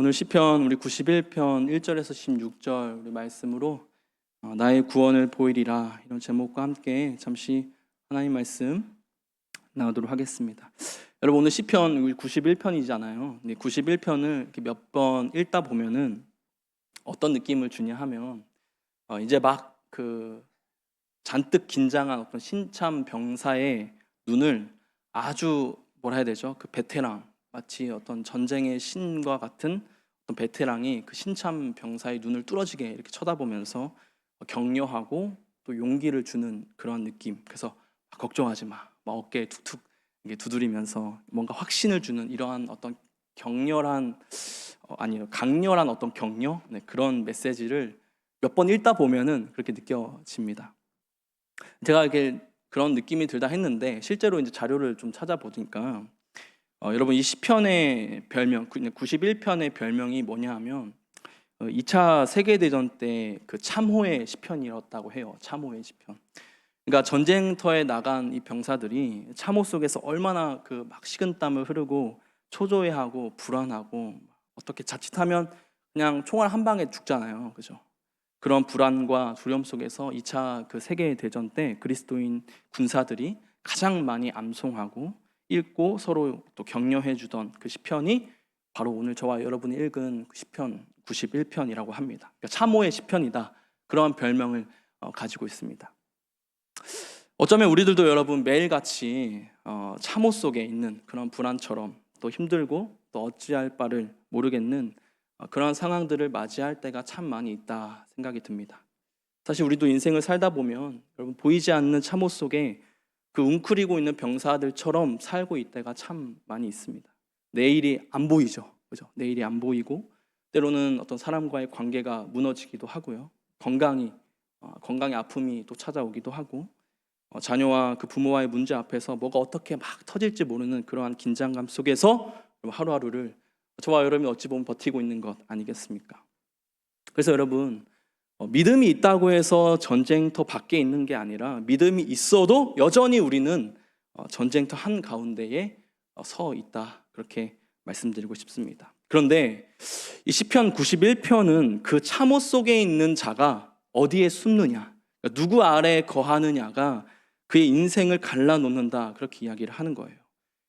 오늘 시편 우리 91편 1절에서 16절 우리 말씀으로 나의 구원을 보이리라 이런 제목과 함께 잠시 하나님 말씀 나누도록 하겠습니다. 여러분 오늘 시편 우리 91편이잖아요. 91편을 이렇게 몇 번 읽다 보면은 어떤 느낌을 주냐 하면 이제 막 그 잔뜩 긴장한 어떤 신참 병사의 눈을 아주 뭐라 해야 되죠? 그 베테랑 마치 어떤 전쟁의 신과 같은 어떤 베테랑이 그 신참 병사의 눈을 뚫어지게 이렇게 쳐다보면서 격려하고 또 용기를 주는 그런 느낌. 그래서 걱정하지 마. 막 어깨에 툭툭 이게 두드리면서 뭔가 확신을 주는 이러한 어떤 격렬한 강렬한 어떤 격려, 그런 메시지를 몇 번 읽다 보면은 그렇게 느껴집니다. 제가 이렇게 그런 느낌이 들다 했는데 실제로 이제 자료를 좀 찾아보니까 여러분 이 시편의 별명 91편의 별명이 뭐냐 하면 2차 세계대전 때 그 참호의 시편이었다고 해요. 참호의 시편. 그러니까 전쟁터에 나간 이 병사들이 참호 속에서 얼마나 그 막 식은땀을 흐르고 초조해하고 불안하고 어떻게 자칫하면 그냥 총알 한 방에 죽잖아요. 그죠? 그런 불안과 두려움 속에서 2차 그 세계대전 때 그리스도인 군사들이 가장 많이 암송하고 읽고 서로 또 격려해 주던 그 시편이 바로 오늘 저와 여러분이 읽은 그 시편 91편이라고 합니다. 그러니까 참호의 시편이다. 그러한 별명을 가지고 있습니다. 어쩌면 우리들도 여러분 매일같이 참호 속에 있는 그런 불안처럼 또 힘들고 또 어찌할 바를 모르겠는 그런 상황들을 맞이할 때가 참 많이 있다 생각이 듭니다. 사실 우리도 인생을 살다 보면 여러분 보이지 않는 참호 속에 그 웅크리고 있는 병사들처럼 살고 있을 때가 참 많이 있습니다. 내일이 안 보이죠. 그죠? 내일이 안 보이고 때로는 어떤 사람과의 관계가 무너지기도 하고요. 건강의 아픔이 또 찾아오기도 하고 자녀와 그 부모와의 문제 앞에서 뭐가 어떻게 막 터질지 모르는 그러한 긴장감 속에서 하루하루를 저와 여러분이 어찌 보면 버티고 있는 것 아니겠습니까? 그래서 여러분 믿음이 있다고 해서 전쟁터 밖에 있는 게 아니라 믿음이 있어도 여전히 우리는 전쟁터 한가운데에 서 있다 그렇게 말씀드리고 싶습니다. 그런데 이 시편 91편은 그 참호 속에 있는 자가 어디에 숨느냐, 누구 아래에 거하느냐가 그의 인생을 갈라놓는다 그렇게 이야기를 하는 거예요.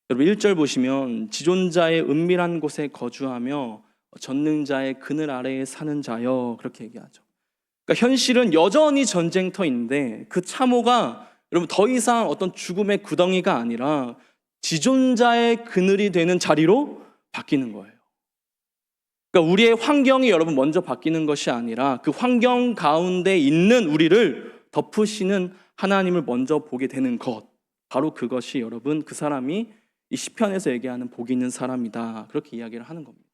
여러분 1절 보시면 지존자의 은밀한 곳에 거주하며 전능자의 그늘 아래에 사는 자여 그렇게 얘기하죠. 그러니까 현실은 여전히 전쟁터인데 그 참호가 여러분 더 이상 어떤 죽음의 구덩이가 아니라 지존자의 그늘이 되는 자리로 바뀌는 거예요. 그러니까 우리의 환경이 여러분 먼저 바뀌는 것이 아니라 그 환경 가운데 있는 우리를 덮으시는 하나님을 먼저 보게 되는 것, 바로 그것이 여러분 그 사람이 이 시편에서 얘기하는 복이 있는 사람이다 그렇게 이야기를 하는 겁니다.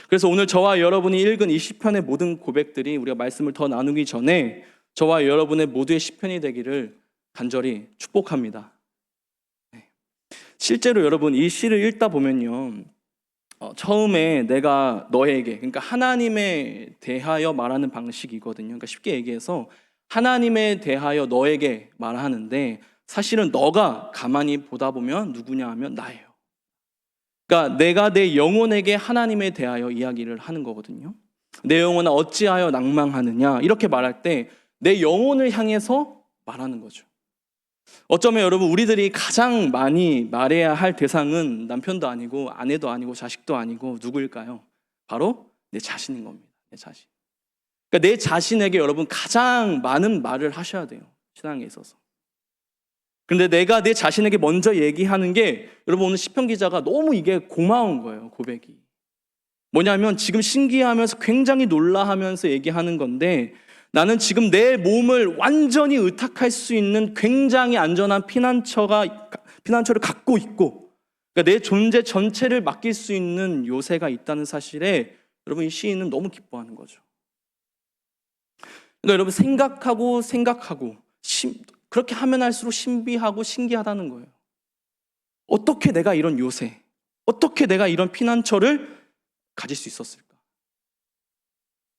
그래서 오늘 저와 여러분이 읽은 이 시편의 모든 고백들이 우리가 말씀을 더 나누기 전에 저와 여러분의 모두의 시편이 되기를 간절히 축복합니다. 실제로 여러분 이 시를 읽다 보면요 처음에 내가 너에게, 그러니까 하나님에 대하여 말하는 방식이거든요. 그러니까 쉽게 얘기해서 하나님에 대하여 너에게 말하는데 사실은 너가 가만히 보다 보면 누구냐 하면 나예요. 그러니까 내가 내 영혼에게 하나님에 대하여 이야기를 하는 거거든요. 내 영혼아 어찌하여 낭망하느냐 이렇게 말할 때 내 영혼을 향해서 말하는 거죠. 어쩌면 여러분 우리들이 가장 많이 말해야 할 대상은 남편도 아니고 아내도 아니고 자식도 아니고 누구일까요? 바로 내 자신인 겁니다. 내 자신. 그러니까 내 자신에게 여러분 가장 많은 말을 하셔야 돼요. 신앙에 있어서. 그런데 내가 내 자신에게 먼저 얘기하는 게 여러분 오늘 시편 기자가 너무 이게 고마운 거예요. 고백이. 뭐냐면 지금 신기하면서 굉장히 놀라하면서 얘기하는 건데 나는 지금 내 몸을 완전히 의탁할 수 있는 굉장히 안전한 피난처를 갖고 있고 그러니까 내 존재 전체를 맡길 수 있는 요새가 있다는 사실에 여러분 이 시인은 너무 기뻐하는 거죠. 그러니까 여러분 생각하고 그렇게 하면 할수록 신비하고 신기하다는 거예요. 어떻게 내가 이런 요새, 어떻게 내가 이런 피난처를 가질 수 있었을까?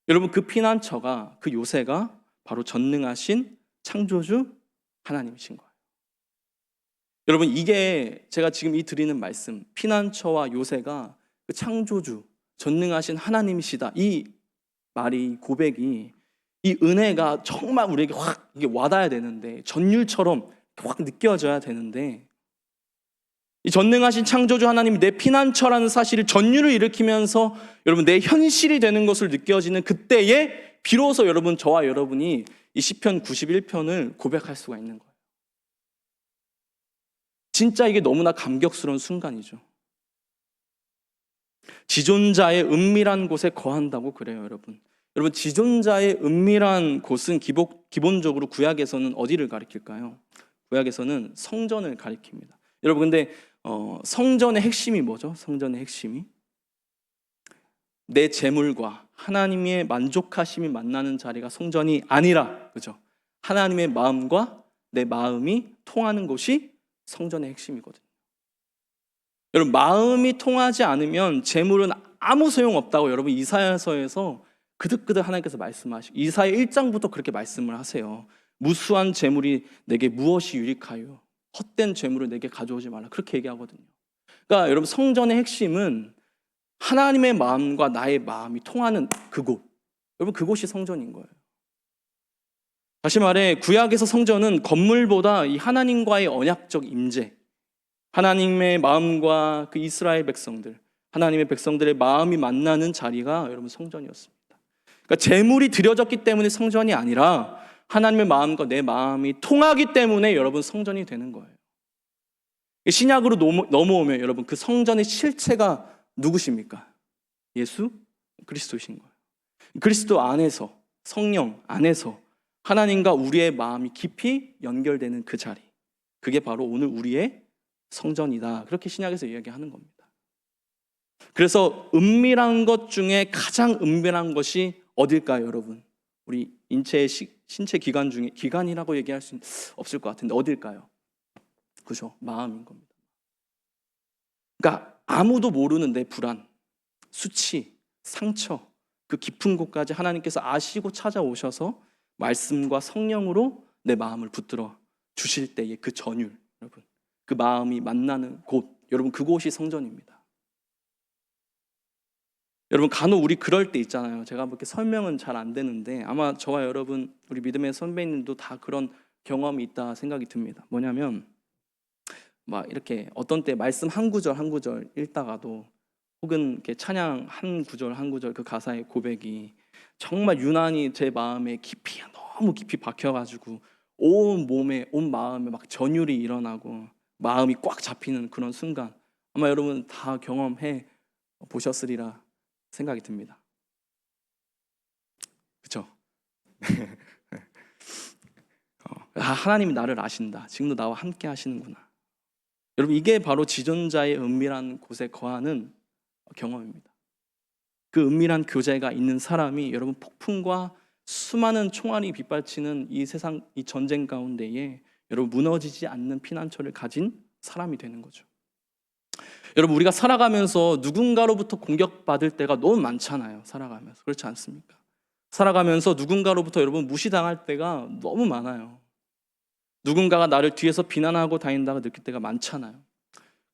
여러분 그 피난처가, 그 요새가 바로 전능하신 창조주 하나님이신 거예요. 여러분 이게 제가 지금 이 드리는 말씀, 피난처와 요새가 그 창조주, 전능하신 하나님이시다. 이 말이, 고백이, 이 은혜가 정말 우리에게 확 이게 와닿아야 되는데, 전율처럼 확 느껴져야 되는데, 이 전능하신 창조주 하나님이 내 피난처라는 사실을 전율을 일으키면서 여러분 내 현실이 되는 것을 느껴지는 그때에 비로소 여러분, 저와 여러분이 이 시편 91편을 고백할 수가 있는 거예요. 진짜 이게 너무나 감격스러운 순간이죠. 지존자의 은밀한 곳에 거한다고 그래요, 여러분. 여러분, 지존자의 은밀한 곳은 기본적으로 구약에서는 어디를 가리킬까요? 구약에서는 성전을 가리킵니다. 여러분, 근데 성전의 핵심이 뭐죠? 성전의 핵심이 내 재물과 하나님의 만족하심이 만나는 자리가 성전이 아니라, 그죠? 하나님의 마음과 내 마음이 통하는 곳이 성전의 핵심이거든요. 여러분, 마음이 통하지 않으면 재물은 아무 소용없다고 여러분 이사야서에서 그득그득 하나님께서 말씀하시고, 이사야 1장부터 그렇게 말씀을 하세요. 무수한 재물이 내게 무엇이 유익하요? 헛된 재물을 내게 가져오지 말라. 그렇게 얘기하거든요. 그러니까 여러분, 성전의 핵심은 하나님의 마음과 나의 마음이 통하는 그곳. 여러분, 그곳이 성전인 거예요. 다시 말해, 구약에서 성전은 건물보다 이 하나님과의 언약적 임재, 하나님의 마음과 그 이스라엘 백성들, 하나님의 백성들의 마음이 만나는 자리가 여러분 성전이었습니다. 그러니까 재물이 드려졌기 때문에 성전이 아니라 하나님의 마음과 내 마음이 통하기 때문에 여러분 성전이 되는 거예요. 신약으로 넘어오면 여러분 그 성전의 실체가 누구십니까? 예수 그리스도이신 거예요. 그리스도 안에서, 성령 안에서 하나님과 우리의 마음이 깊이 연결되는 그 자리, 그게 바로 오늘 우리의 성전이다. 그렇게 신약에서 이야기하는 겁니다. 그래서 은밀한 것 중에 가장 은밀한 것이 어딜까요, 여러분? 우리 인체의 신체 기관 중에, 기관이라고 얘기할 수 없을 것 같은데 어딜까요? 그죠? 마음인 겁니다. 그러니까 아무도 모르는 내 불안, 수치, 상처, 그 깊은 곳까지 하나님께서 아시고 찾아오셔서 말씀과 성령으로 내 마음을 붙들어 주실 때의 그 전율, 여러분, 그 마음이 만나는 곳, 여러분, 그곳이 성전입니다. 여러분, 간혹 우리 그럴 때 있잖아요. 제가 그렇게 설명은 잘 안 되는데 아마 저와 여러분, 우리 믿음의 선배님도 다 그런 경험이 있다 생각이 듭니다. 뭐냐면 막 이렇게 어떤 때 말씀 한 구절 한 구절 읽다가도, 혹은 이렇게 찬양 한 구절 한 구절 그 가사의 고백이 정말 유난히 제 마음에 깊이, 너무 깊이 박혀가지고 온 몸에, 온 마음에 막 전율이 일어나고 마음이 꽉 잡히는 그런 순간, 아마 여러분 다 경험해 보셨으리라 생각이 듭니다. 그렇죠? 하나님이 나를 아신다. 지금도 나와 함께 하시는구나. 여러분, 이게 바로 지존자의 은밀한 곳에 거하는 경험입니다. 그 은밀한 교제가 있는 사람이 여러분 폭풍과 수많은 총알이 빗발치는 이 세상, 이 전쟁 가운데에 여러분 무너지지 않는 피난처를 가진 사람이 되는 거죠. 여러분, 우리가 살아가면서 누군가로부터 공격받을 때가 너무 많잖아요. 살아가면서. 그렇지 않습니까? 살아가면서 누군가로부터 여러분 무시당할 때가 너무 많아요. 누군가가 나를 뒤에서 비난하고 다닌다고 느낄 때가 많잖아요.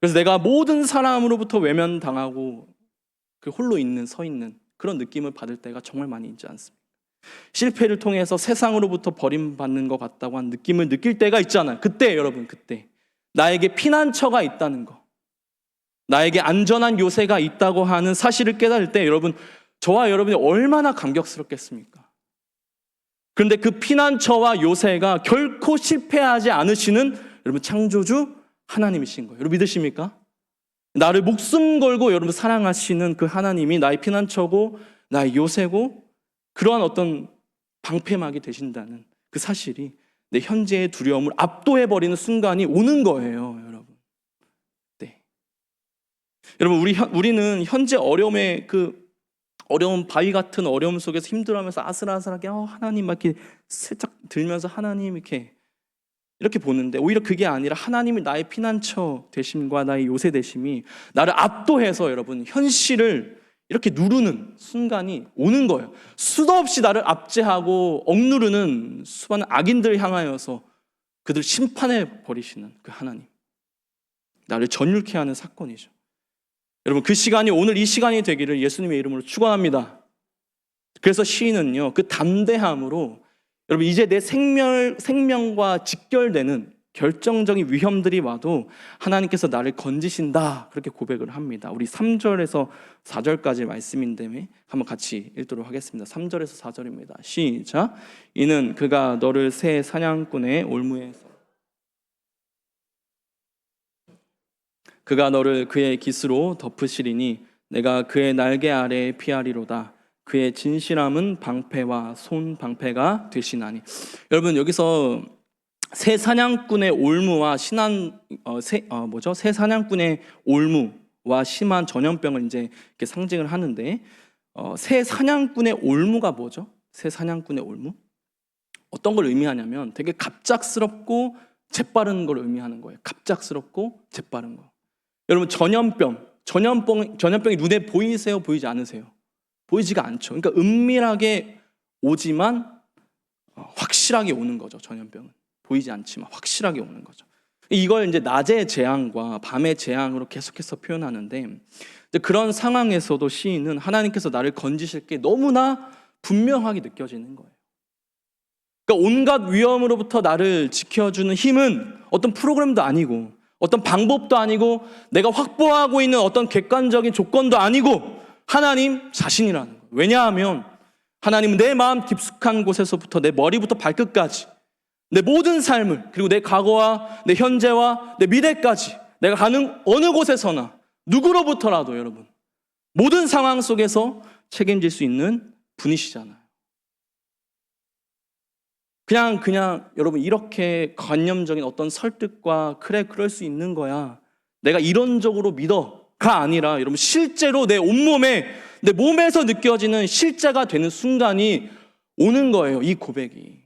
그래서 내가 모든 사람으로부터 외면당하고 그 홀로 서 있는 그런 느낌을 받을 때가 정말 많이 있지 않습니까? 실패를 통해서 세상으로부터 버림받는 것 같다고 한 느낌을 느낄 때가 있잖아요. 그때 여러분, 그때 나에게 피난처가 있다는 거, 나에게 안전한 요새가 있다고 하는 사실을 깨달을 때 여러분, 저와 여러분이 얼마나 감격스럽겠습니까? 그런데 그 피난처와 요새가 결코 실패하지 않으시는 여러분 창조주 하나님이신 거예요. 여러분 믿으십니까? 나를 목숨 걸고 여러분 사랑하시는 그 하나님이 나의 피난처고 나의 요새고 그러한 어떤 방패막이 되신다는 그 사실이 내 현재의 두려움을 압도해버리는 순간이 오는 거예요, 여러분. 네. 여러분, 우리는 현재 어려움의 그 어려운 바위 같은 어려움 속에서 힘들어하면서 아슬아슬하게 하나님 막 이렇게 살짝 들면서 하나님 이렇게 보는데, 오히려 그게 아니라 하나님이 나의 피난처 되심과 나의 요새 되심이 나를 압도해서 여러분 현실을 이렇게 누르는 순간이 오는 거예요. 수도 없이 나를 압제하고 억누르는 수많은 악인들을 향하여서 그들 심판해 버리시는 그 하나님, 나를 전율케 하는 사건이죠. 여러분 그 시간이 오늘 이 시간이 되기를 예수님의 이름으로 축원합니다. 그래서 시인은요 그 담대함으로 여러분 이제 내 생명과 직결되는 결정적인 위험들이 와도 하나님께서 나를 건지신다 그렇게 고백을 합니다. 우리 3절에서 4절까지 말씀인데 한번 같이 읽도록 하겠습니다. 3절에서 4절입니다. 시작. 이는 그가 너를 새 사냥꾼의 올무에서 그가 너를 그의 깃으로 덮으시리니 내가 그의 날개 아래에 피하리로다. 그의 진실함은 방패와 손 방패가 되시나니. 여러분 여기서 새 사냥꾼의 올무와 새 사냥꾼의 올무와 심한 전염병을 이제 이렇게 상징을 하는데 새 사냥꾼의 올무가 뭐죠? 새 사냥꾼의 올무? 어떤 걸 의미하냐면 되게 갑작스럽고 재빠른 걸 의미하는 거예요. 갑작스럽고 재빠른 거. 여러분 전염병이 눈에 보이세요? 보이지 않으세요? 보이지가 않죠. 그러니까 은밀하게 오지만 확실하게 오는 거죠. 전염병은 보이지 않지만 확실하게 오는 거죠. 이걸 이제 낮의 재앙과 밤의 재앙으로 계속해서 표현하는데 그런 상황에서도 시인은 하나님께서 나를 건지실 게 너무나 분명하게 느껴지는 거예요. 그러니까 온갖 위험으로부터 나를 지켜주는 힘은 어떤 프로그램도 아니고 어떤 방법도 아니고 내가 확보하고 있는 어떤 객관적인 조건도 아니고 하나님 자신이라는 거예요. 왜냐하면 하나님은 내 마음 깊숙한 곳에서부터 내 머리부터 발끝까지 내 모든 삶을 그리고 내 과거와 내 현재와 내 미래까지 내가 가는 어느 곳에서나 누구로부터라도 여러분 모든 상황 속에서 책임질 수 있는 분이시잖아요. 그냥 여러분 이렇게 관념적인 어떤 설득과 그래 그럴 수 있는 거야 내가 이론적으로 믿어가 아니라 여러분 실제로 내 온몸에 내 몸에서 느껴지는 실제가 되는 순간이 오는 거예요. 이 고백이.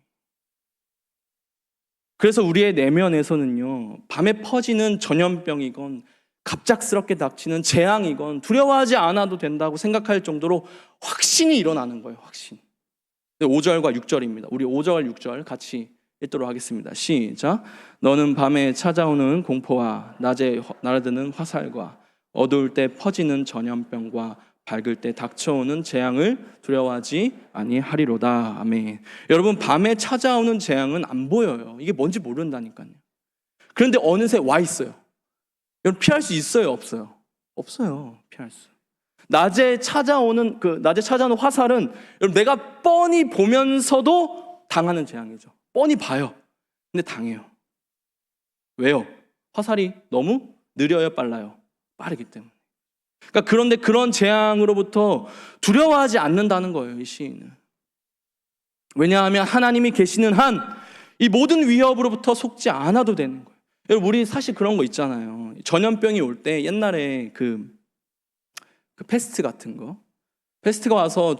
그래서 우리의 내면에서는요 밤에 퍼지는 전염병이건 갑작스럽게 닥치는 재앙이건 두려워하지 않아도 된다고 생각할 정도로 확신이 일어나는 거예요. 확신. 5절과 6절입니다. 우리 5절, 6절 같이 읽도록 하겠습니다. 시작. 너는 밤에 찾아오는 공포와 낮에 날아드는 화살과 어두울 때 퍼지는 전염병과 밝을 때 닥쳐오는 재앙을 두려워하지 아니하리로다. 아멘. 여러분 밤에 찾아오는 재앙은 안 보여요. 이게 뭔지 모른다니까요. 그런데 어느새 와 있어요. 여러분 피할 수 있어요? 없어요? 없어요. 피할 수. 낮에 찾아오는 화살은 여러분 내가 뻔히 보면서도 당하는 재앙이죠. 뻔히 봐요. 근데 당해요. 왜요? 화살이 너무 느려요, 빨라요? 빠르기 때문에. 그러니까 그런데 그런 재앙으로부터 두려워하지 않는다는 거예요, 이 시인은. 왜냐하면 하나님이 계시는 한 이 모든 위협으로부터 속지 않아도 되는 거예요. 여러분 우리 사실 그런 거 있잖아요. 전염병이 올 때 옛날에 그 패스트 같은 거, 패스트가 와서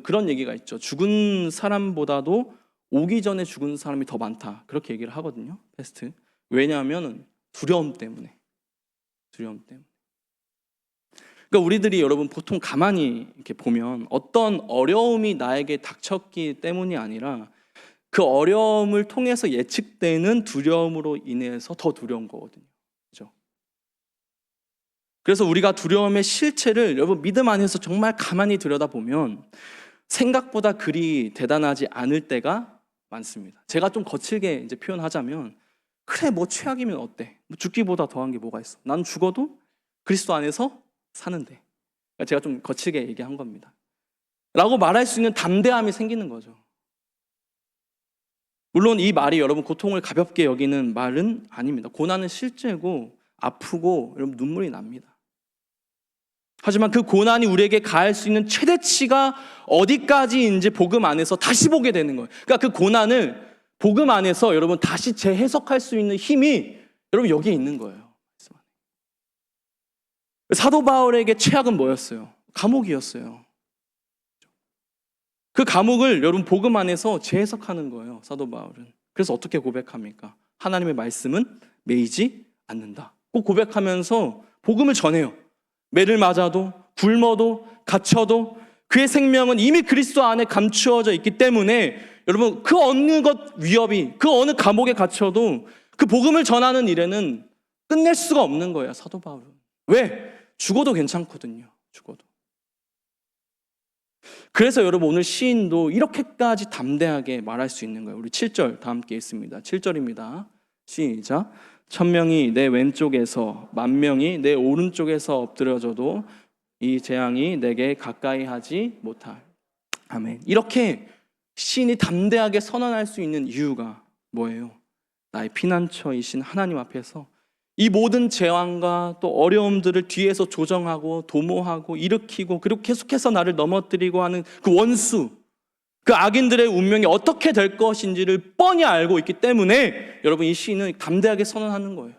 그런 얘기가 있죠. 죽은 사람보다도 오기 전에 죽은 사람이 더 많다. 그렇게 얘기를 하거든요. 패스트. 왜냐하면 두려움 때문에. 그러니까 우리들이 여러분 보통 가만히 이렇게 보면 어떤 어려움이 나에게 닥쳤기 때문이 아니라 그 어려움을 통해서 예측되는 두려움으로 인해서 더 두려운 거거든요. 그렇죠? 그래서 우리가 두려움의 실체를 여러분 믿음 안에서 정말 가만히 들여다보면 생각보다 그리 대단하지 않을 때가 많습니다. 제가 좀 거칠게 이제 표현하자면 그래 뭐 최악이면 어때? 뭐 죽기보다 더한 게 뭐가 있어? 난 죽어도 그리스도 안에서 사는데. 그러니까 제가 좀 거칠게 얘기한 겁니다. 라고 말할 수 있는 담대함이 생기는 거죠. 물론 이 말이 여러분 고통을 가볍게 여기는 말은 아닙니다. 고난은 실제고 아프고 여러분 눈물이 납니다. 하지만 그 고난이 우리에게 가할 수 있는 최대치가 어디까지인지 복음 안에서 다시 보게 되는 거예요. 그러니까 그 고난을 복음 안에서 여러분 다시 재해석할 수 있는 힘이 여러분 여기에 있는 거예요. 사도 바울에게 최악은 뭐였어요? 감옥이었어요. 그 감옥을 여러분 복음 안에서 재해석하는 거예요. 사도 바울은. 그래서 어떻게 고백합니까? 하나님의 말씀은 매이지 않는다. 꼭 고백하면서 복음을 전해요. 매를 맞아도 굶어도 갇혀도 그의 생명은 이미 그리스도 안에 감추어져 있기 때문에 여러분 그 어느 것 위협이 그 어느 감옥에 갇혀도 그 복음을 전하는 일에는 끝낼 수가 없는 거예요. 사도 바울은. 왜? 죽어도 괜찮거든요. 죽어도. 그래서 여러분 오늘 시인도 이렇게까지 담대하게 말할 수 있는 거예요. 우리 7절 다 함께 읽습니다. 7절입니다. 시작. 1000명이 내 왼쪽에서 10,000명이 내 오른쪽에서 엎드려져도 이 재앙이 내게 가까이 하지 못할. 아멘. 이렇게 시인이 담대하게 선언할 수 있는 이유가 뭐예요? 나의 피난처이신 하나님 앞에서 이 모든 재앙과 또 어려움들을 뒤에서 조정하고 도모하고 일으키고 그리고 계속해서 나를 넘어뜨리고 하는 그 원수, 그 악인들의 운명이 어떻게 될 것인지를 뻔히 알고 있기 때문에 여러분 이 시인은 담대하게 선언하는 거예요.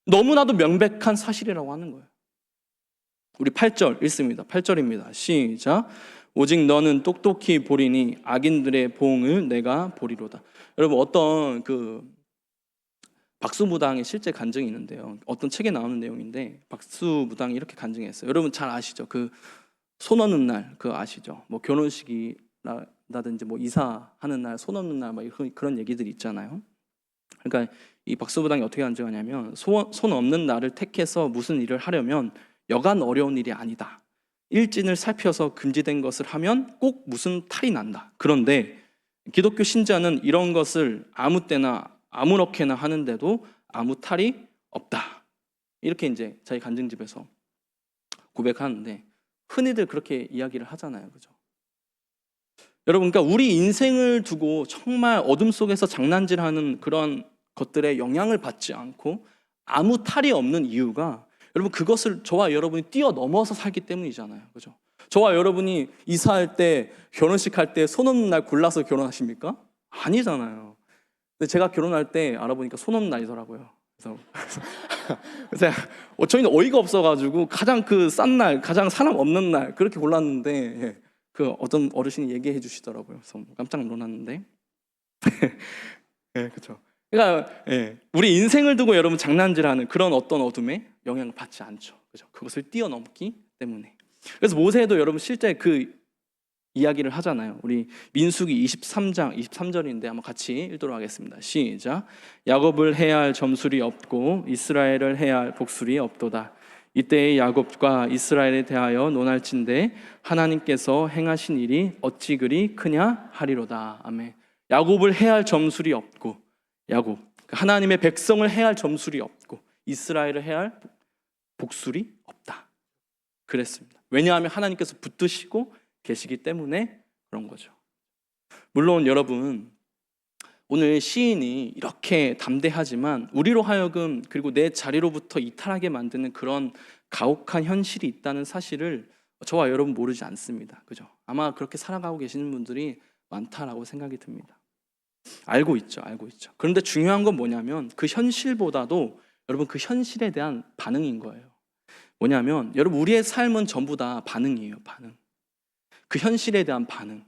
너무나도 명백한 사실이라고 하는 거예요. 우리 8절 읽습니다. 8절입니다. 시작. 오직 너는 똑똑히 보리니 악인들의 보응을 내가 보리로다. 여러분 어떤 박수무당의 실제 간증이 있는데요. 어떤 책에 나오는 내용인데 박수무당이 이렇게 간증했어요. 여러분 잘 아시죠? 그 손 얻는 날 그거 아시죠? 뭐 결혼식이라든지 뭐 이사하는 날, 손 얻는 날 막 그런 얘기들이 있잖아요. 그러니까 이 박수무당이 어떻게 간증하냐면 손 없는 날을 택해서 무슨 일을 하려면 여간 어려운 일이 아니다. 일진을 살펴서 금지된 것을 하면 꼭 무슨 탈이 난다. 그런데 기독교 신자는 이런 것을 아무 때나 아무렇게나 하는데도 아무 탈이 없다. 이렇게 이제 자기 간증집에서 고백하는데 흔히들 그렇게 이야기를 하잖아요. 그죠? 여러분, 그러니까 우리 인생을 두고 정말 어둠 속에서 장난질하는 그런 것들에 영향을 받지 않고 아무 탈이 없는 이유가 여러분 그것을 저와 여러분이 뛰어넘어서 살기 때문이잖아요. 그죠? 저와 여러분이 이사할 때, 결혼식 할 때 손 없는 날 골라서 결혼하십니까? 아니잖아요. 근데 제가 결혼할 때 알아보니까 손 없는 날이더라고요. 그래서 저희는 어이가 없어가지고 가장 싼 날, 가장 사람 없는 날 그렇게 골랐는데 어떤 어르신이 얘기해 주시더라고요. 그래서 깜짝 놀랐는데. 네, 그렇죠. 그러니까 우리 인생을 두고 여러분 장난질하는 그런 어떤 어둠에 영향을 받지 않죠. 그죠? 그것을 뛰어넘기 때문에. 그래서 모세도 여러분 실제 이야기를 하잖아요. 우리 민수기 23장 23절인데 한번 같이 읽도록 하겠습니다. 시작. 야곱을 해야 할 점술이 없고 이스라엘을 해야 할 복술이 없도다. 이때의 야곱과 이스라엘에 대하여 논할진대 하나님께서 행하신 일이 어찌 그리 크냐 하리로다. 아멘. 야곱을 해야 할 점술이 없고 야곱 하나님의 백성을 해야 할 점술이 없고 이스라엘을 해야 할 복술이 없다. 그랬습니다. 왜냐하면 하나님께서 붙드시고 계시기 때문에 그런 거죠. 물론 여러분 오늘 시인이 이렇게 담대하지만 우리로 하여금 그리고 내 자리로부터 이탈하게 만드는 그런 가혹한 현실이 있다는 사실을 저와 여러분 모르지 않습니다. 그죠? 아마 그렇게 살아가고 계시는 분들이 많다라고 생각이 듭니다. 알고 있죠. 그런데 중요한 건 뭐냐면 그 현실보다도 여러분 그 현실에 대한 반응인 거예요. 뭐냐면 여러분 우리의 삶은 전부 다 반응이에요. 반응. 그 현실에 대한 반응,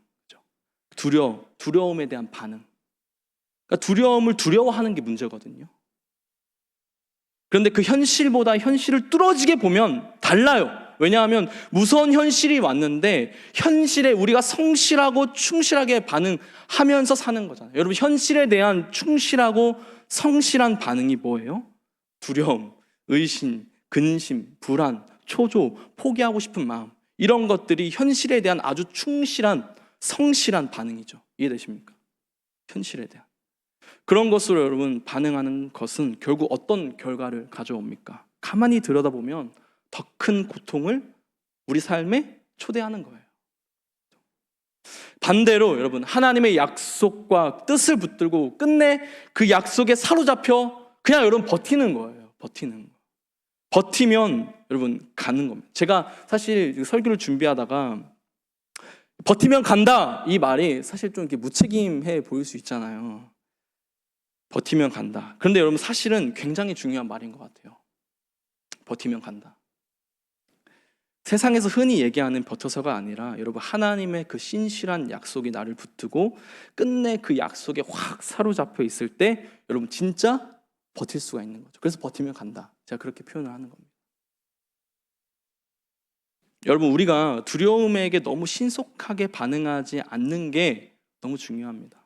두려움에 대한 반응. 그러니까 두려움을 두려워하는 게 문제거든요. 그런데 그 현실보다 현실을 뚫어지게 보면 달라요. 왜냐하면 무서운 현실이 왔는데 현실에 우리가 성실하고 충실하게 반응하면서 사는 거잖아요. 여러분 현실에 대한 충실하고 성실한 반응이 뭐예요? 두려움, 의심, 근심, 불안, 초조, 포기하고 싶은 마음. 이런 것들이 현실에 대한 아주 충실한 성실한 반응이죠. 이해되십니까? 현실에 대한 그런 것으로 여러분 반응하는 것은 결국 어떤 결과를 가져옵니까? 가만히 들여다보면 더 큰 고통을 우리 삶에 초대하는 거예요. 반대로 여러분 하나님의 약속과 뜻을 붙들고 끝내 그 약속에 사로잡혀 그냥 여러분 버티는 거예요. 버티면 여러분 가는 겁니다. 제가 사실 설교를 준비하다가 버티면 간다 이 말이 사실 좀 이렇게 무책임해 보일 수 있잖아요. 버티면 간다. 그런데 여러분 사실은 굉장히 중요한 말인 것 같아요. 버티면 간다. 세상에서 흔히 얘기하는 버텨서가 아니라 여러분 하나님의 그 신실한 약속이 나를 붙들고 끝내 그 약속에 확 사로잡혀 있을 때 여러분 진짜 버틸 수가 있는 거죠. 그래서 버티면 간다. 제가 그렇게 표현을 하는 겁니다. 여러분 우리가 두려움에게 너무 신속하게 반응하지 않는 게 너무 중요합니다.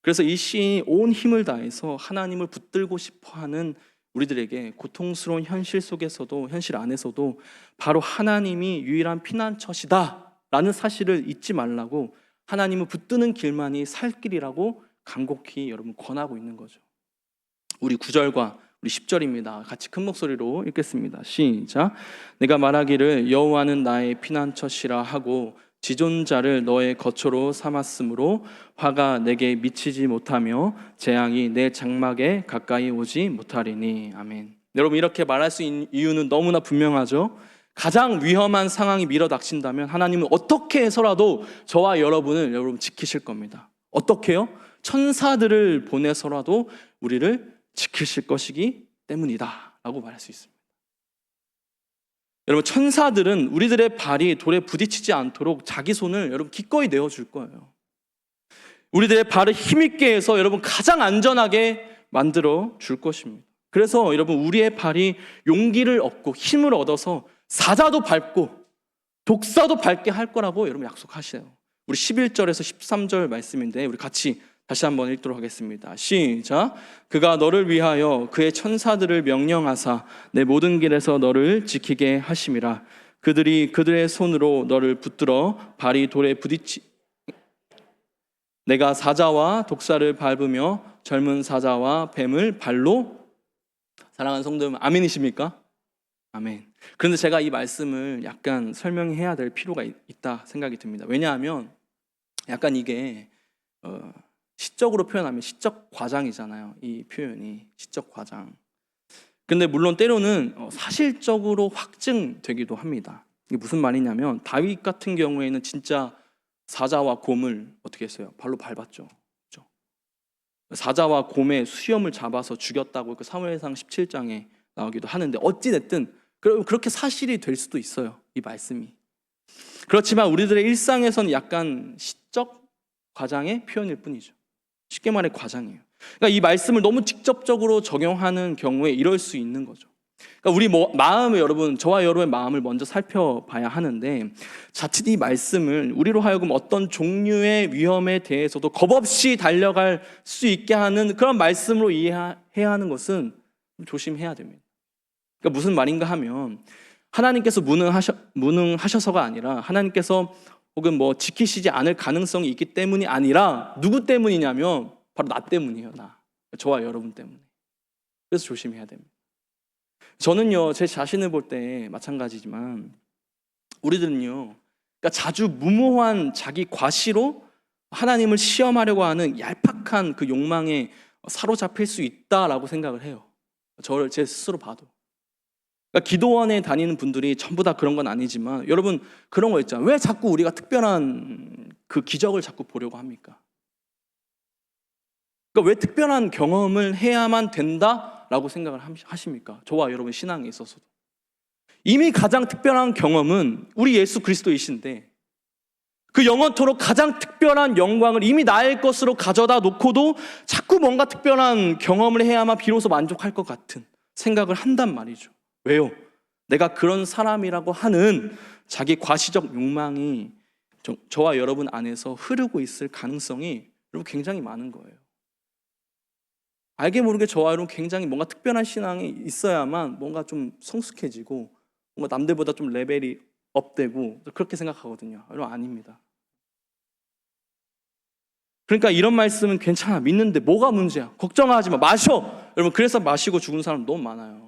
그래서 이 시인이 온 힘을 다해서 하나님을 붙들고 싶어하는 우리들에게 고통스러운 현실 속에서도, 현실 안에서도 바로 하나님이 유일한 피난처시다 라는 사실을 잊지 말라고, 하나님은 붙드는 길만이 살 길이라고 간곡히 여러분 권하고 있는 거죠. 우리 9절과 우리 10절입니다. 같이 큰 목소리로 읽겠습니다. 시작. 내가 말하기를 여호와는 나의 피난처시라 하고 지존자를 너의 거처로 삼았으므로 화가 내게 미치지 못하며 재앙이 내 장막에 가까이 오지 못하리니. 아멘. 여러분, 이렇게 말할 수 있는 이유는 너무나 분명하죠. 가장 위험한 상황이 밀어닥친다면 하나님은 어떻게 해서라도 저와 여러분을 여러분 지키실 겁니다. 어떻게요? 천사들을 보내서라도 우리를 지키실 것이기 때문이다 라고 말할 수 있습니다. 여러분, 천사들은 우리들의 발이 돌에 부딪히지 않도록 자기 손을 여러분 기꺼이 내어줄 거예요. 우리들의 발을 힘있게 해서 여러분 가장 안전하게 만들어 줄 것입니다. 그래서 여러분, 우리의 발이 용기를 얻고 힘을 얻어서 사자도 밟고 독사도 밟게 할 거라고 여러분 약속하세요. 우리 11절에서 13절 말씀인데 우리 같이 다시 한번 읽도록 하겠습니다. 시작. 그가 너를 위하여 그의 천사들을 명령하사 내 모든 길에서 너를 지키게 하심이라. 그들이 그들의 손으로 너를 붙들어 발이 돌에 부딪히 내가 사자와 독사를 밟으며 젊은 사자와 뱀을 발로. 사랑하는 성도 여러분, 아멘이십니까? 아멘. 그런데 제가 이 말씀을 약간 설명해야 될 필요가 있다 생각이 듭니다. 왜냐하면 약간 이게 시적으로 표현하면 시적 과장이잖아요. 이 표현이 시적 과장. 근데 물론 때로는 사실적으로 확증되기도 합니다. 이게 무슨 말이냐면 다윗 같은 경우에는 진짜 사자와 곰을 어떻게 했어요? 발로 밟았죠. 그렇죠? 사자와 곰의 수염을 잡아서 죽였다고 그 사무엘상 17장에 나오기도 하는데, 어찌 됐든 그렇게 사실이 될 수도 있어요, 이 말씀이. 그렇지만 우리들의 일상에서는 약간 시적 과장의 표현일 뿐이죠. 쉽게 말해 과장이에요. 그러니까 이 말씀을 너무 직접적으로 적용하는 경우에 이럴 수 있는 거죠. 그러니까 우리 마음을, 여러분, 저와 여러분의 마음을 먼저 살펴봐야 하는데, 자칫 이 말씀을 우리로 하여금 어떤 종류의 위험에 대해서도 겁없이 달려갈 수 있게 하는 그런 말씀으로 이해해야 하는 것은 조심해야 됩니다. 그러니까 무슨 말인가 하면, 하나님께서 무능하셔서가 아니라 하나님께서 혹은 지키시지 않을 가능성이 있기 때문이 아니라 누구 때문이냐면 바로 나 때문이에요. 저와 여러분 때문에. 그래서 조심해야 됩니다. 저는요, 제 자신을 볼 때 마찬가지지만 우리들은요, 그러니까 자주 무모한 자기 과시로 하나님을 시험하려고 하는 얄팍한 그 욕망에 사로잡힐 수 있다라고 생각을 해요. 저를 제 스스로 봐도. 그러니까 기도원에 다니는 분들이 전부 다 그런 건 아니지만, 여러분 그런 거 있잖아요. 왜 자꾸 우리가 특별한 그 기적을 자꾸 보려고 합니까? 그러니까 왜 특별한 경험을 해야만 된다라고 생각을 하십니까? 저와 여러분 신앙에 있어서도 이미 가장 특별한 경험은 우리 예수 그리스도이신데, 그 영원토록 가장 특별한 영광을 이미 나의 것으로 가져다 놓고도 자꾸 뭔가 특별한 경험을 해야만 비로소 만족할 것 같은 생각을 한단 말이죠. 왜요? 내가 그런 사람이라고 하는 자기 과시적 욕망이 저와 여러분 안에서 흐르고 있을 가능성이 여러분 굉장히 많은 거예요. 알게 모르게 저와 여러분 굉장히 뭔가 특별한 신앙이 있어야만 뭔가 좀 성숙해지고 뭔가 남들보다 좀 레벨이 업되고 그렇게 생각하거든요. 여러분 아닙니다. 그러니까 이런 말씀은 괜찮아, 믿는데 뭐가 문제야? 걱정하지 마, 마셔. 여러분, 그래서 마시고 죽은 사람 너무 많아요.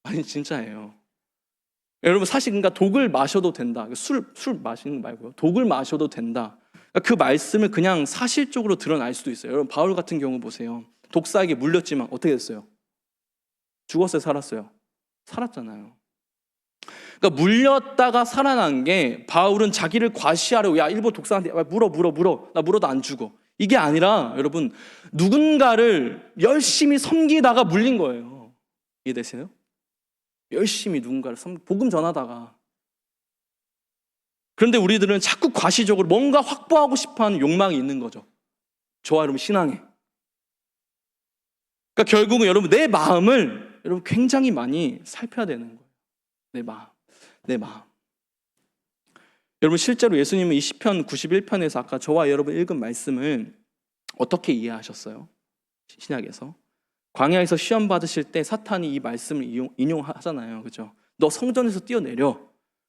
아니 진짜예요. 여러분, 사실 그러니까 독을 마셔도 된다. 술 마시는 거 말고요. 독을 마셔도 된다. 그러니까 그 말씀을 그냥 사실적으로 드러날 수도 있어요. 여러분, 바울 같은 경우 보세요. 독사에게 물렸지만 어떻게 됐어요? 죽었어요, 살았어요? 살았잖아요. 그러니까 물렸다가 살아난 게, 바울은 자기를 과시하려고, 야 일본 독사한테 물어 나 물어도 안 죽어, 이게 아니라 여러분 누군가를 열심히 섬기다가 물린 거예요. 이해되세요? 열심히 누군가를 복음 전하다가. 그런데 우리들은 자꾸 과시적으로 뭔가 확보하고 싶어하는 욕망이 있는 거죠. 저와 여러분 신앙에. 그러니까 결국은 여러분 내 마음을 여러분 굉장히 많이 살펴야 되는 거예요. 내 마음. 여러분 실제로 예수님은 이 시편 91편에서 아까 저와 여러분 읽은 말씀을 어떻게 이해하셨어요? 신약에서. 광야에서 시험 받으실 때 사탄이 이 말씀을 인용하잖아요. 그죠? 너 성전에서 뛰어내려.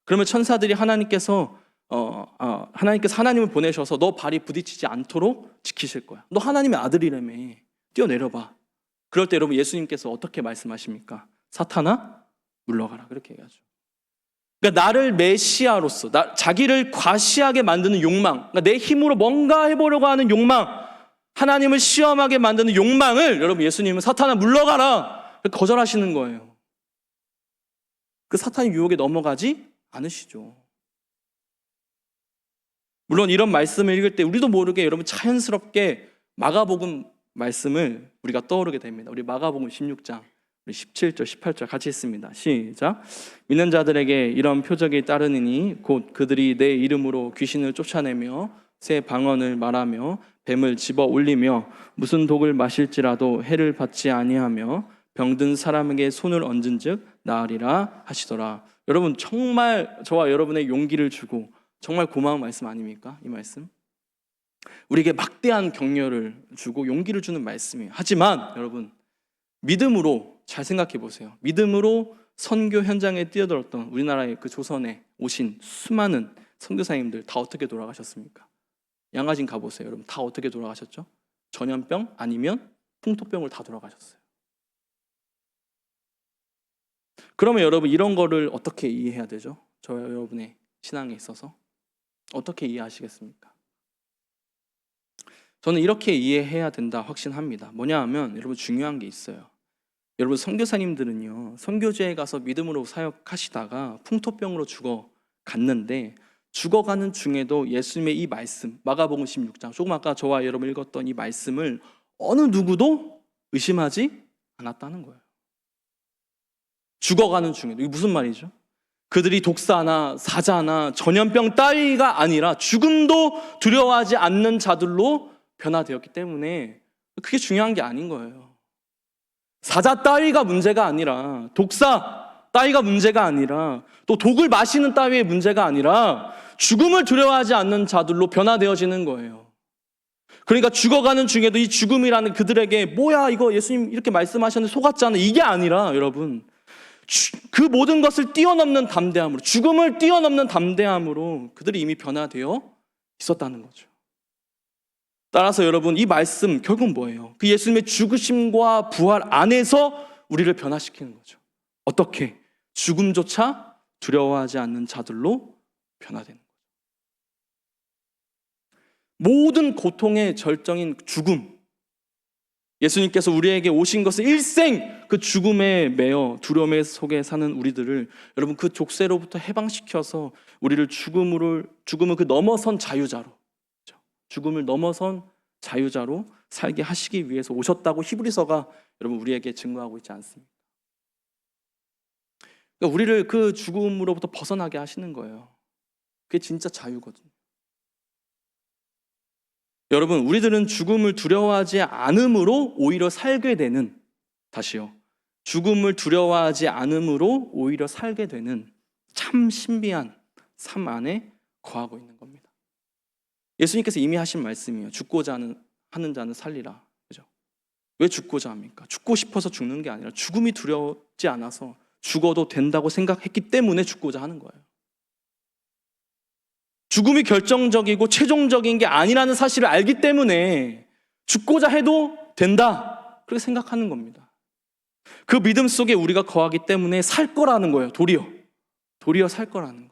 그러면 천사들이 하나님께서 하나님을 보내셔서 너 발이 부딪히지 않도록 지키실 거야. 너 하나님의 아들이라며. 뛰어내려봐. 그럴 때 여러분 예수님께서 어떻게 말씀하십니까? 사탄아 물러가라. 그렇게 얘기하죠. 그러니까 나를 메시아로서 자기를 과시하게 만드는 욕망, 그러니까 내 힘으로 뭔가 해보려고 하는 욕망, 하나님을 시험하게 만드는 욕망을 여러분 예수님은 사탄아 물러가라 거절하시는 거예요. 그 사탄의 유혹에 넘어가지 않으시죠. 물론 이런 말씀을 읽을 때 우리도 모르게 여러분 자연스럽게 마가복음 말씀을 우리가 떠오르게 됩니다. 우리 마가복음 16장 17절 18절 같이 읽습니다. 시작. 믿는 자들에게 이런 표적이 따르니니 곧 그들이 내 이름으로 귀신을 쫓아내며 새 방언을 말하며 뱀을 집어 올리며 무슨 독을 마실지라도 해를 받지 아니하며 병든 사람에게 손을 얹은즉 나으리라 하시더라. 여러분 정말 저와 여러분의 용기를 주고 정말 고마운 말씀 아닙니까? 이 말씀 우리에게 막대한 격려를 주고 용기를 주는 말씀이에요. 하지만 여러분 믿음으로 잘 생각해 보세요. 믿음으로 선교 현장에 뛰어들었던 우리나라의 그 조선에 오신 수많은 선교사님들 다 어떻게 돌아가셨습니까? 양화진 가보세요. 여러분 다 어떻게 돌아가셨죠? 전염병 아니면 풍토병을 다 돌아가셨어요. 그러면 여러분 이런 거를 어떻게 이해해야 되죠? 저와 여러분의 신앙에 있어서 어떻게 이해하시겠습니까? 저는 이렇게 이해해야 된다 확신합니다. 뭐냐 하면 여러분 중요한 게 있어요. 여러분 선교사님들은요 선교지에 가서 믿음으로 사역하시다가 풍토병으로 죽어갔는데 죽어가는 중에도 예수님의 이 말씀 마가복음 16장 조금 아까 저와 여러분 읽었던 이 말씀을 어느 누구도 의심하지 않았다는 거예요. 죽어가는 중에도. 이게 무슨 말이죠? 그들이 독사나 사자나 전염병 따위가 아니라 죽음도 두려워하지 않는 자들로 변화되었기 때문에 그게 중요한 게 아닌 거예요. 사자 따위가 문제가 아니라 독사 따위가 문제가 아니라 또 독을 마시는 따위의 문제가 아니라 죽음을 두려워하지 않는 자들로 변화되어지는 거예요. 그러니까 죽어가는 중에도 이 죽음이라는 그들에게 뭐야 이거 예수님 이렇게 말씀하셨는데 속았잖아 이게 아니라 여러분 그 모든 것을 뛰어넘는 담대함으로 죽음을 뛰어넘는 담대함으로 그들이 이미 변화되어 있었다는 거죠. 따라서 여러분 이 말씀 결국 뭐예요? 그 예수님의 죽으심과 부활 안에서 우리를 변화시키는 거죠. 어떻게? 죽음조차 두려워하지 않는 자들로 변화되는 거죠. 모든 고통의 절정인 죽음, 예수님께서 우리에게 오신 것은 일생 그 죽음에 매여 두려움 속에 사는 우리들을 여러분 그 족쇄로부터 해방시켜서 우리를 죽음을 그 넘어선 자유자로 죽음을 넘어선 자유자로 살게 하시기 위해서 오셨다고 히브리서가 여러분 우리에게 증거하고 있지 않습니까? 그러니까 우리를 그 죽음으로부터 벗어나게 하시는 거예요. 그게 진짜 자유거든요. 여러분 우리들은 죽음을 두려워하지 않음으로 오히려 살게 되는 다시요. 죽음을 두려워하지 않음으로 오히려 살게 되는 참 신비한 삶 안에 거하고 있는 겁니다. 예수님께서 이미 하신 말씀이에요. 죽고자 하는 자는 살리라. 그죠? 왜 죽고자 합니까? 죽고 싶어서 죽는 게 아니라 죽음이 두렵지 않아서 죽어도 된다고 생각했기 때문에 죽고자 하는 거예요. 죽음이 결정적이고 최종적인 게 아니라는 사실을 알기 때문에 죽고자 해도 된다. 그렇게 생각하는 겁니다. 그 믿음 속에 우리가 거하기 때문에 살 거라는 거예요. 도리어 살 거라는 거예요.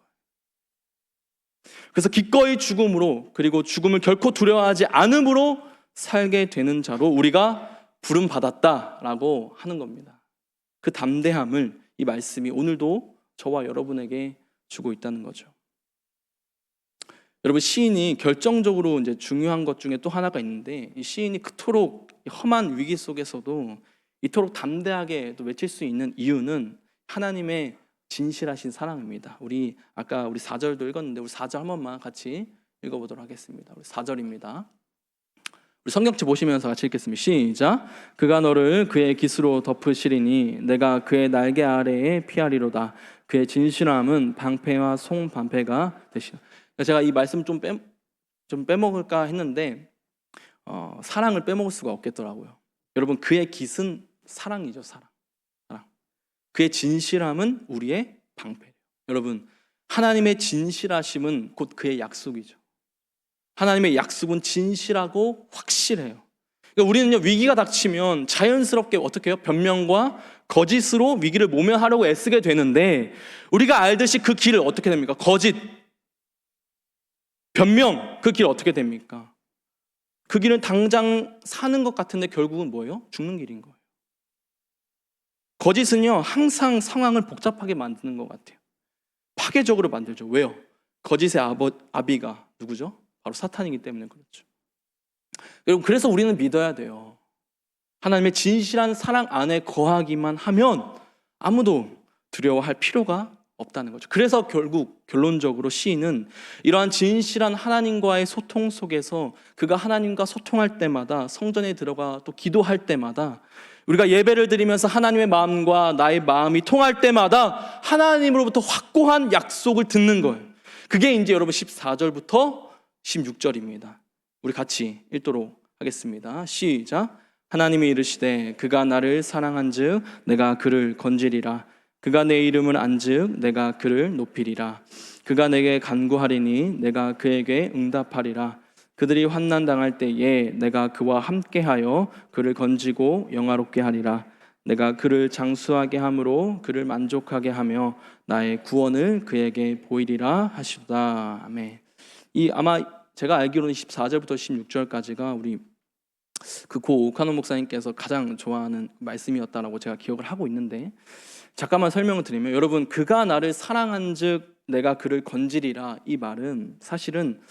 그래서 기꺼이 죽음으로 그리고 죽음을 결코 두려워하지 않음으로 살게 되는 자로 우리가 부름받았다라고 하는 겁니다. 그 담대함을 이 말씀이 오늘도 저와 여러분에게 주고 있다는 거죠. 여러분 시인이 결정적으로 이제 중요한 것 중에 또 하나가 있는데 이 시인이 그토록 험한 위기 속에서도 이토록 담대하게 또 외칠 수 있는 이유는 하나님의 진실하신 사랑입니다. 아까 우리 4절도 읽었는데 우리 4절 한 번만 같이 읽어보도록 하겠습니다. 우리 4절입니다. 우리 성경책 보시면서 같이 읽겠습니다. 시작. 그가 너를 그의 깃으로 덮으시리니 내가 그의 날개 아래에 피하리로다. 그의 진실함은 방패와 송방패가 되시라. 제가 이 말씀 좀 빼먹을까 했는데 사랑을 빼먹을 수가 없겠더라고요. 여러분, 그의 깃은 사랑이죠. 사랑. 그의 진실함은 우리의 방패예요. 여러분, 하나님의 진실하심은 곧 그의 약속이죠. 하나님의 약속은 진실하고 확실해요. 그러니까 우리는요, 위기가 닥치면 자연스럽게 어떻게 해요? 변명과 거짓으로 위기를 모면하려고 애쓰게 되는데, 우리가 알듯이 그 길을 어떻게 됩니까? 거짓, 변명, 그 길 어떻게 됩니까? 그 길은 당장 사는 것 같은데 결국은 뭐예요? 죽는 길인 거예요. 거짓은요, 항상 상황을 복잡하게 만드는 것 같아요. 파괴적으로 만들죠. 왜요? 거짓의 아비가 누구죠? 바로 사탄이기 때문에 그렇죠. 여러분, 그래서 우리는 믿어야 돼요. 하나님의 진실한 사랑 안에 거하기만 하면 아무도 두려워할 필요가 없다는 거죠. 그래서 결국 결론적으로 시인은 이러한 진실한 하나님과의 소통 속에서 그가 하나님과 소통할 때마다, 성전에 들어가 또 기도할 때마다, 우리가 예배를 드리면서 하나님의 마음과 나의 마음이 통할 때마다 하나님으로부터 확고한 약속을 듣는 거예요. 그게 이제 여러분 14절부터 16절입니다. 우리 같이 읽도록 하겠습니다. 시작. 하나님이 이르시되 그가 나를 사랑한즉 내가 그를 건지리라. 그가 내 이름을 안즉 내가 그를 높이리라. 그가 내게 간구하리니 내가 그에게 응답하리라. 그들이 환난 당할 때에 내가 그와 함께하여 그를 건지고 영화롭게 하리라. 내가 그를 장수하게 함으로 그를 만족하게 하며 나의 구원을 그에게 보이리라 하시도다. 아멘. 이 아마 제가 알기로는 14절부터 16절까지가 우리 그 고 오카노 목사님께서 가장 좋아하는 말씀이었다라고 제가 기억을 하고 있는데, 잠깐만 설명을 드리면, 여러분, 그가 나를 사랑한즉 내가 그를 건지리라, 이 말은 사실은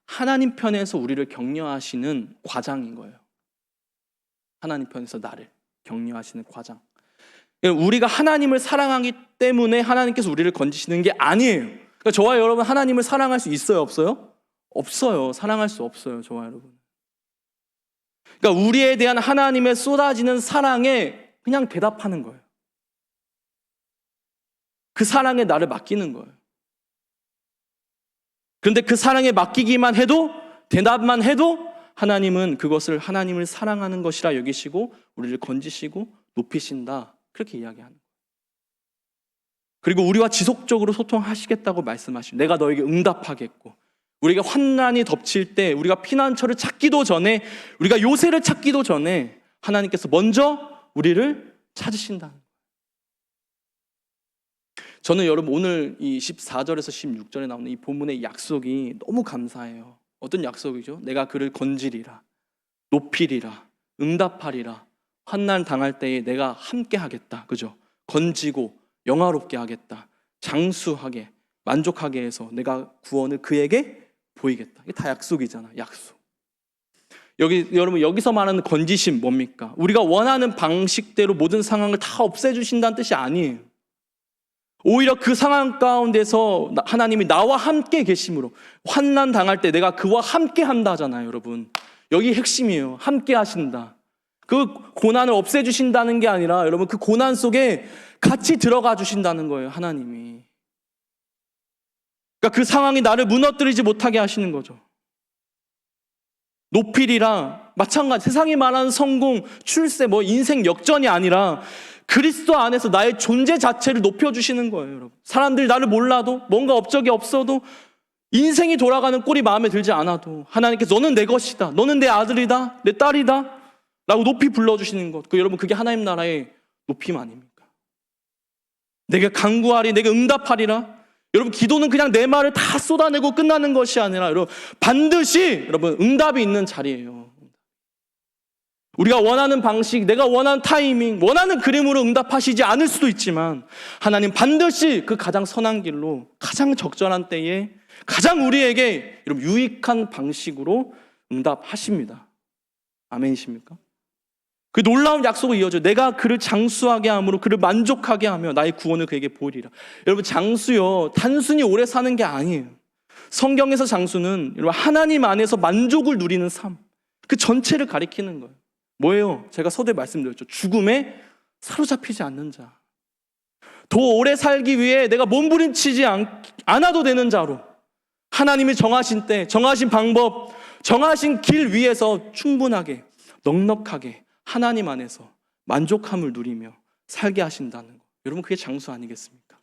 하나님 편에서 우리를 격려하시는 과장인 거예요. 하나님 편에서 나를 격려하시는 과장. 우리가 하나님을 사랑하기 때문에 하나님께서 우리를 건지시는 게 아니에요. 그러니까 저와 여러분, 하나님을 사랑할 수 있어요, 없어요? 없어요. 사랑할 수 없어요, 저와 여러분. 그러니까 우리에 대한 하나님의 쏟아지는 사랑에 그냥 대답하는 거예요. 그 사랑에 나를 맡기는 거예요. 그런데 그 사랑에 맡기기만 해도, 대답만 해도 하나님은 그것을 하나님을 사랑하는 것이라 여기시고 우리를 건지시고 높이신다, 그렇게 이야기하는 거예요. 그리고 우리와 지속적으로 소통하시겠다고 말씀하시고, 내가 너에게 응답하겠고, 우리가 환난이 덮칠 때, 우리가 피난처를 찾기도 전에, 우리가 요새를 찾기도 전에 하나님께서 먼저 우리를 찾으신다는 거예요. 저는 여러분, 오늘 이 14절에서 16절에 나오는 이 본문의 약속이 너무 감사해요. 어떤 약속이죠? 내가 그를 건지리라, 높이리라, 응답하리라, 환난 당할 때에 내가 함께 하겠다, 그죠? 건지고 영화롭게 하겠다, 장수하게, 만족하게 해서 내가 구원을 그에게 보이겠다. 이게 다 약속이잖아, 약속. 여러분, 여기서 말하는 건지심 뭡니까? 우리가 원하는 방식대로 모든 상황을 다 없애주신다는 뜻이 아니에요. 오히려 그 상황 가운데서 하나님이 나와 함께 계심으로, 환난 당할 때 내가 그와 함께 한다 하잖아요, 여러분. 여기 핵심이에요. 함께 하신다. 그 고난을 없애주신다는 게 아니라, 여러분, 그 고난 속에 같이 들어가 주신다는 거예요, 하나님이. 그러니까 그 상황이 나를 무너뜨리지 못하게 하시는 거죠. 높이리라, 마찬가지. 세상이 말하는 성공, 출세, 인생 역전이 아니라 그리스도 안에서 나의 존재 자체를 높여주시는 거예요, 여러분. 사람들이 나를 몰라도, 뭔가 업적이 없어도, 인생이 돌아가는 꼴이 마음에 들지 않아도 하나님께서 너는 내 것이다, 너는 내 아들이다, 내 딸이다 라고 높이 불러주시는 것. 여러분, 그게 하나님 나라의 높임 아닙니까? 내가 간구하리, 내가 응답하리라. 여러분, 기도는 그냥 내 말을 다 쏟아내고 끝나는 것이 아니라, 여러분, 반드시 여러분 응답이 있는 자리예요. 우리가 원하는 방식, 내가 원하는 타이밍, 원하는 그림으로 응답하시지 않을 수도 있지만 하나님 반드시 그 가장 선한 길로, 가장 적절한 때에 가장 우리에게 여러분 유익한 방식으로 응답하십니다. 아멘이십니까? 그 놀라운 약속을 이어져, 내가 그를 장수하게 함으로 그를 만족하게 하며 나의 구원을 그에게 보이리라. 여러분, 장수요, 단순히 오래 사는 게 아니에요. 성경에서 장수는 여러분 하나님 안에서 만족을 누리는 삶, 그 전체를 가리키는 거예요. 뭐예요? 제가 서두에 말씀드렸죠. 죽음에 사로잡히지 않는 자, 더 오래 살기 위해 내가 몸부림치지 않아도 되는 자로, 하나님이 정하신 때, 정하신 방법, 정하신 길 위에서 충분하게, 넉넉하게 하나님 안에서 만족함을 누리며 살게 하신다는 거. 여러분, 그게 장수 아니겠습니까?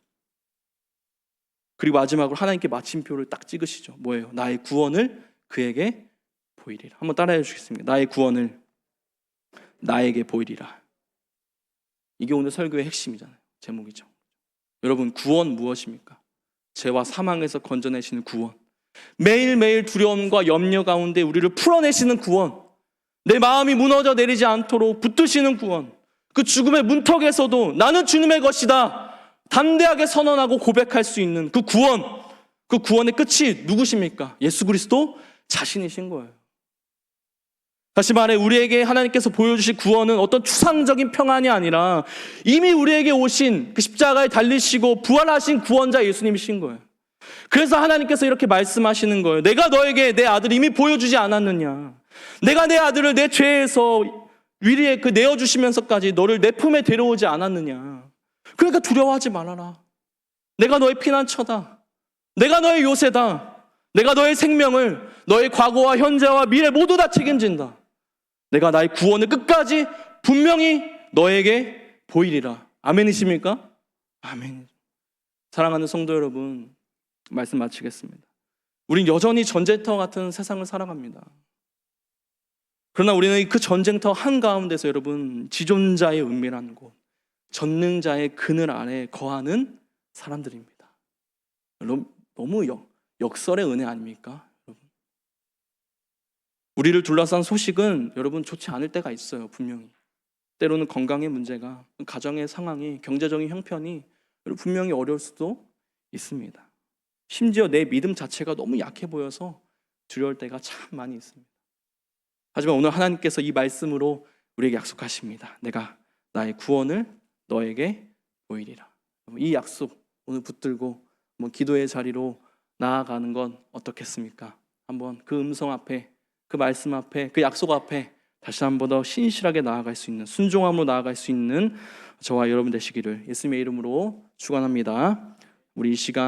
그리고 마지막으로 하나님께 마침표를 딱 찍으시죠. 뭐예요? 나의 구원을 그에게 보이리라. 한번 따라해 주시겠습니까? 나의 구원을 나에게 보이리라. 이게 오늘 설교의 핵심이잖아요. 제목이죠. 여러분, 구원 무엇입니까? 죄와 사망에서 건져내시는 구원. 매일매일 두려움과 염려 가운데 우리를 풀어내시는 구원. 내 마음이 무너져 내리지 않도록 붙드시는 구원. 그 죽음의 문턱에서도 나는 주님의 것이다 담대하게 선언하고 고백할 수 있는 그 구원. 그 구원의 끝이 누구십니까? 예수 그리스도 자신이신 거예요. 다시 말해, 우리에게 하나님께서 보여주실 구원은 어떤 추상적인 평안이 아니라 이미 우리에게 오신 그 십자가에 달리시고 부활하신 구원자 예수님이신 거예요. 그래서 하나님께서 이렇게 말씀하시는 거예요. 내가 너에게 내 아들을 이미 보여주지 않았느냐. 내가 내 아들을 내 죄에서 위리에 내어주시면서까지 너를 내 품에 데려오지 않았느냐. 그러니까 두려워하지 말아라. 내가 너의 피난처다. 내가 너의 요새다. 내가 너의 생명을, 너의 과거와 현재와 미래 모두 다 책임진다. 내가 나의 구원을 끝까지 분명히 너에게 보이리라. 아멘이십니까? 아멘. 사랑하는 성도 여러분, 말씀 마치겠습니다. 우린 여전히 전쟁터 같은 세상을 살아갑니다. 그러나 우리는 그 전쟁터 한가운데서 여러분, 지존자의 은밀한 곳, 전능자의 그늘 아래 거하는 사람들입니다. 너무 역설의 은혜 아닙니까? 여러분. 우리를 둘러싼 소식은 여러분 좋지 않을 때가 있어요. 분명히. 때로는 건강의 문제가, 가정의 상황이, 경제적인 형편이 분명히 어려울 수도 있습니다. 심지어 내 믿음 자체가 너무 약해 보여서 두려울 때가 참 많이 있습니다. 하지만 오늘 하나님께서 이 말씀으로 우리에게 약속하십니다. 내가 나의 구원을 너에게 보이리라. 이 약속 오늘 붙들고 한번 기도의 자리로 나아가는 건 어떻겠습니까? 한번 그 음성 앞에, 그 말씀 앞에, 그 약속 앞에 다시 한번 더 신실하게 나아갈 수 있는, 순종함으로 나아갈 수 있는 저와 여러분 되시기를 예수님의 이름으로 축원합니다. 우리 이 시간